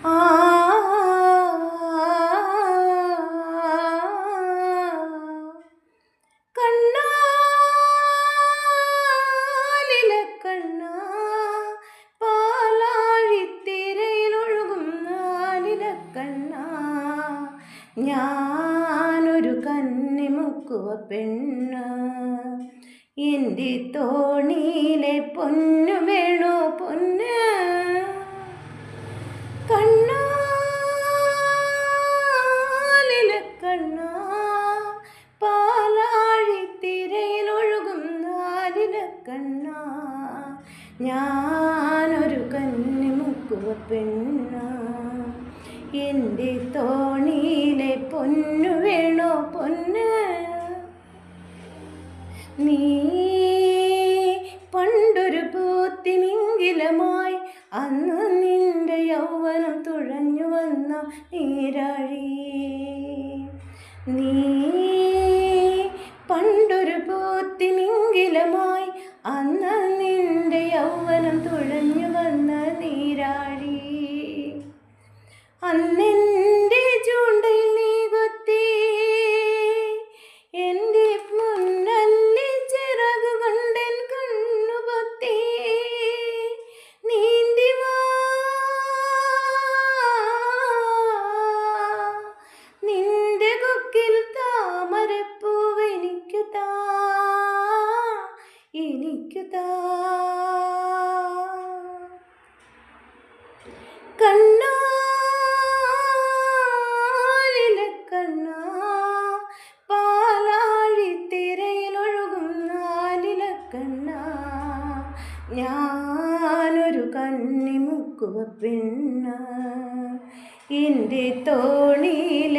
ആ കണ്ണാലിലെ കണ്ണ പാലാഴിത്തിരയിലൊഴുകും നാലിലെ കണ്ണ ഞാനൊരു കന്നിമുക്കുവ പെണ്ണ് എൻ്റെ തോണിയിലെ പൊന്നു വേണോ പൊന്ന് കണ്ണാലിലെ കണ്ണ പാലാഴിത്തിരയിലൊഴുകും നാലിലെ കണ്ണ ഞാനൊരു കന്നിമുക്കുവ പെണ്ണ് എൻ്റെ തോണിയിലെ പൊന്നു വേണോ പൊന്ന് നീ പണ്ടൊരു പൂത്തിനിങ്കിലമായി അന്ന് നിന്റെ യൗവനം തുഴഞ്ഞു വന്ന നീരാഴി നീ പണ്ടൊരു പൂത്തിനിങ്കിലമായി അന്ന് നിന്റെ യൗവനം തുഴഞ്ഞു വന്ന നീരാഴി അന്നെൻ്റെ ചൂണ്ടയിൽ നീ കൊത്തി എൻ്റെ മുന്നല്ലി ചിറകു കൊണ്ടൻ കണ്ണു പൊത്തി നീന്തിവാ നിന്റെ കൊക്കിൽ താമരപ്പൂവ് എനിക്കു താ കണ്ണാലിലെ കണ്ണ പാലാഴിത്തിരയിലൊഴുകും നാലിലെ കണ്ണ ഞാനൊരു കന്നിമുക്കുവ പെണ്ണ് എൻ്റെ തോണിയിൽ